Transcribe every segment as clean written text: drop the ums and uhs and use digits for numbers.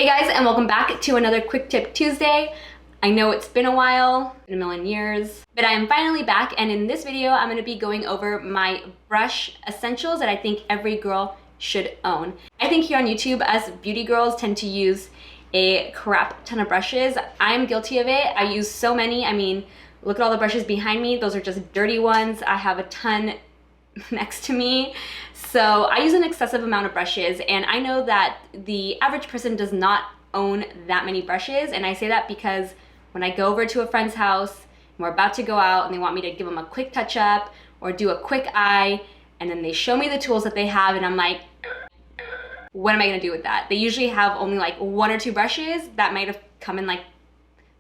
Hey guys, and welcome back to another Quick Tip Tuesday. I know it's been a while, been a million years, but I am finally back, and in this video I'm going to be going over my brush essentials that I think every girl should own. I think here on YouTube, us beauty girls tend to use a crap ton of brushes. I'm guilty of it. I use so many. I mean, look at all the brushes behind me. Those are just dirty ones. I have a ton next to me. So I use an excessive amount of brushes, and I know that the average person does not own that many brushes, and I say that because when I go over to a friend's house and we're about to go out and they want me to give them a quick touch up or do a quick eye, and then they show me the tools that they have and I'm like, what am I gonna do with that? They usually have only like one or two brushes that might have come in like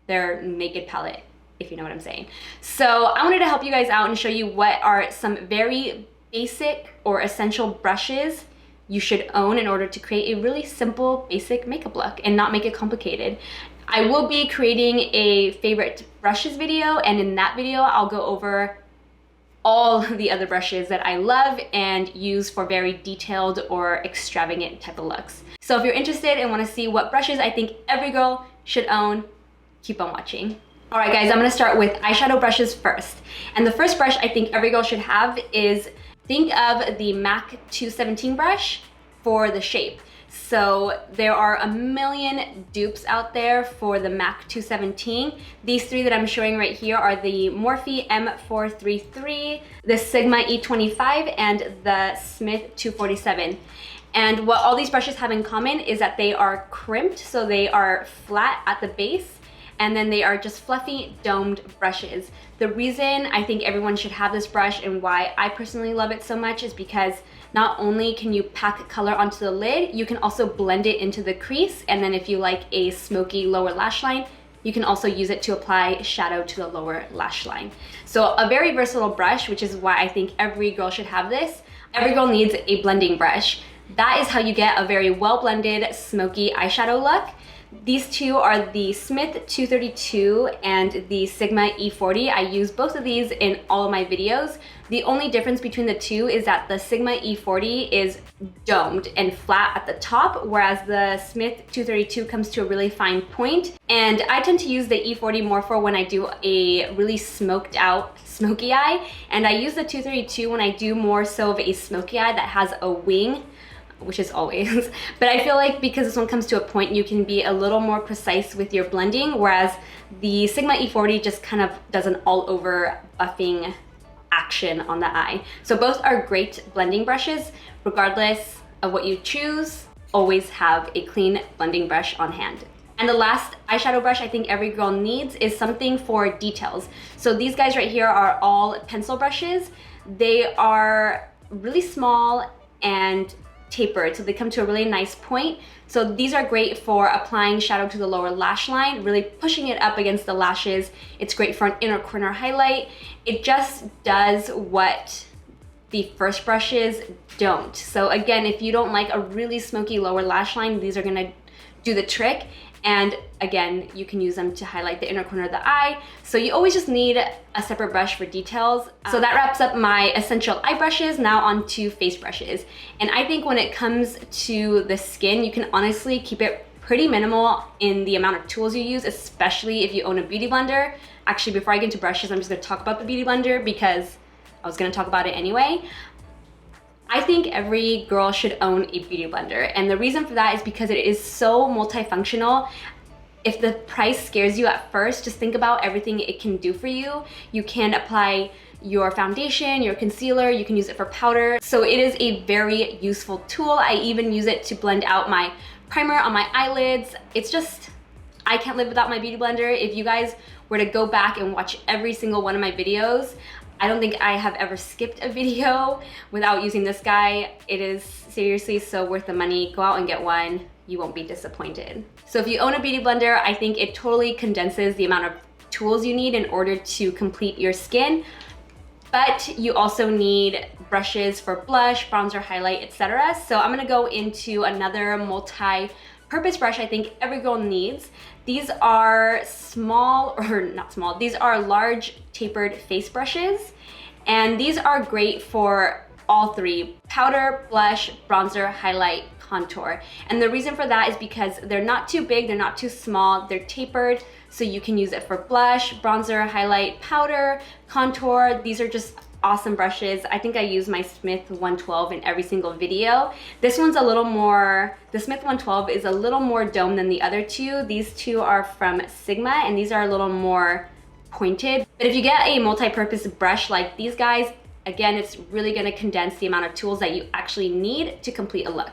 their naked palette, if you know what I'm saying. So I wanted to help you guys out and show you what are some very basic or essential brushes you should own in order to create a really simple, basic makeup look and not make it complicated. I will be creating a favorite brushes video, and in that video I'll go over all the other brushes that I love and use for very detailed or extravagant type of looks. So if you're interested and want to see what brushes I think every girl should own, keep on watching. Alright guys, I'm going to start with eyeshadow brushes first. And the first brush I think every girl should have is, think of the MAC 217 brush for the shape. So there are a million dupes out there for the MAC 217. These three that I'm showing right here are the Morphe M433, the Sigma E25, and the Smith 247. And what all these brushes have in common is that they are crimped, so they are flat at the base, and then they are just fluffy domed brushes. The reason I think everyone should have this brush and why I personally love it so much is because not only can you pack color onto the lid, you can also blend it into the crease, and then if you like a smoky lower lash line, you can also use it to apply shadow to the lower lash line. So a very versatile brush, which is why I think every girl should have this. Every girl needs a blending brush. That is how you get a very well blended smoky eyeshadow look. These two are the Smith 232 and the Sigma E40. I use both of these in all of my videos. The only difference between the two is that the Sigma E40 is domed and flat at the top, whereas the Smith 232 comes to a really fine point. And I tend to use the E40 more for when I do a really smoked out smoky eye, and I use the 232 when I do more so of a smoky eye that has a wing, which is always, but I feel like because this one comes to a point, you can be a little more precise with your blending, whereas the Sigma E40 just kind of does an all over buffing action on the eye. So both are great blending brushes. Regardless of what you choose, always have a clean blending brush on hand. And the last eyeshadow brush I think every girl needs is something for details. So these guys right here are all pencil brushes. They are really small and tapered, so they come to a really nice point. So these are great for applying shadow to the lower lash line, really pushing it up against the lashes. It's great for an inner corner highlight. It just does what the first brushes don't. So again, if you don't like a really smoky lower lash line, these are gonna do the trick. And again, you can use them to highlight the inner corner of the eye. So you always just need a separate brush for details. So that wraps up my essential eye brushes. Now on to face brushes. And I think when it comes to the skin, you can honestly keep it pretty minimal in the amount of tools you use, especially if you own a beauty blender. Actually, before I get into brushes, I'm just gonna talk about the beauty blender because I was gonna talk about it anyway. I think every girl should own a beauty blender, and the reason for that is because it is so multifunctional. If the price scares you at first, just think about everything it can do for you. You can apply your foundation, your concealer, you can use it for powder. So it is a very useful tool. I even use it to blend out my primer on my eyelids. It's just, I can't live without my beauty blender. If you guys were to go back and watch every single one of my videos, I don't think I have ever skipped a video without using this guy. It is seriously so worth the money. Go out and get one. You won't be disappointed. So if you own a beauty blender, I think it totally condenses the amount of tools you need in order to complete your skin. But you also need brushes for blush, bronzer, highlight, etc. So I'm gonna go into another multi-purpose brush I think every girl needs. These are small, or not small, these are large tapered face brushes. And these are great for all three: powder, blush, bronzer, highlight, contour. And the reason for that is because they're not too big, they're not too small, they're tapered, so you can use it for blush, bronzer, highlight, powder, contour. These are just awesome brushes. I think I use my Smith 112 in every single video. This one's a little more, the Smith 112 is a little more dome than the other two. These two are from Sigma, and these are a little more pointed. But if you get a multi-purpose brush like these guys, again, it's really gonna condense the amount of tools that you actually need to complete a look.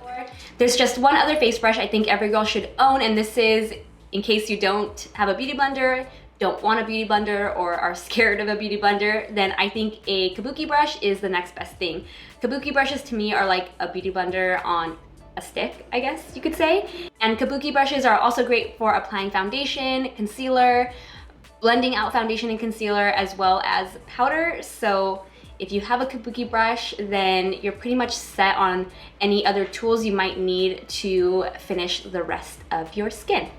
There's just one other face brush I think every girl should own, and this is, in case you don't have a beauty blender, don't want a beauty blender, or are scared of a beauty blender, then I think a kabuki brush is the next best thing. Kabuki brushes to me are like a beauty blender on a stick, I guess you could say. And kabuki brushes are also great for applying foundation, concealer, blending out foundation and concealer, as well as powder. So if you have a kabuki brush, then you're pretty much set on any other tools you might need to finish the rest of your skin.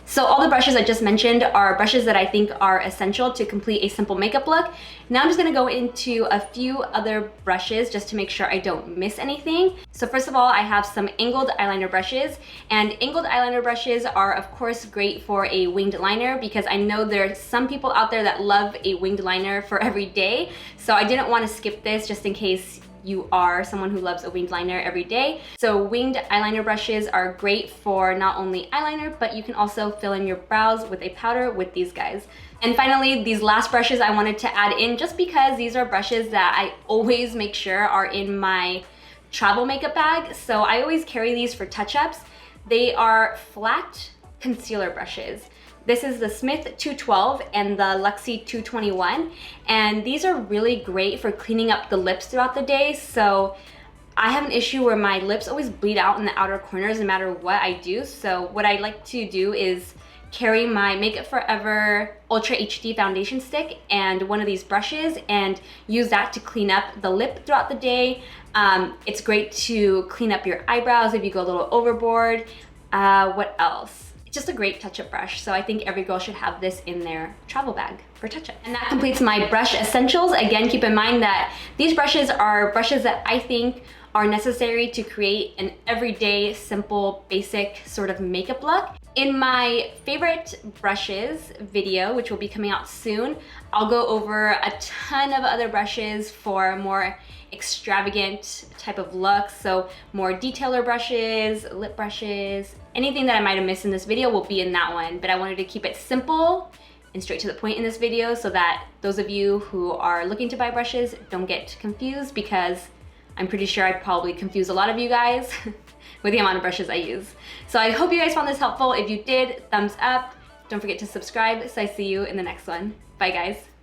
So all the brushes I just mentioned are brushes that I think are essential to complete a simple makeup look. Now I'm just gonna go into a few other brushes just to make sure I don't miss anything. So first of all, I have some angled eyeliner brushes, and angled eyeliner brushes are of course great for a winged liner, because I know there's some people out there that love a winged liner for every day. So I didn't want to skip this just in case you are someone who loves a winged liner every day. So winged eyeliner brushes are great for not only eyeliner, but you can also fill in your brows with a powder with these guys. And finally, these last brushes I wanted to add in just because these are brushes that I always make sure are in my travel makeup bag. So I always carry these for touch-ups. They are flat concealer brushes. This is the Smith 212 and the Luxie 221, and these are really great for cleaning up the lips throughout the day. So I have an issue where my lips always bleed out in the outer corners no matter what I do. So what I like to do is carry my Makeup Forever Ultra HD foundation stick and one of these brushes and use that to clean up the lip throughout the day. It's great to clean up your eyebrows if you go a little overboard. What else? Just a great touch-up brush, so I think every girl should have this in their travel bag for touch-up. And that completes my brush essentials. Again, keep in mind that these brushes are brushes that I think are necessary to create an everyday, simple, basic sort of makeup look. In my favorite brushes video, which will be coming out soon, I'll go over a ton of other brushes for more extravagant type of looks. So more detailer brushes, lip brushes, anything that I might have missed in this video will be in that one. But I wanted to keep it simple and straight to the point in this video so that those of you who are looking to buy brushes don't get confused, because I'm pretty sure I'd probably confuse a lot of you guys with the amount of brushes I use. So I hope you guys found this helpful. If you did, thumbs up. Don't forget to subscribe. So I see you in the next one. Bye guys.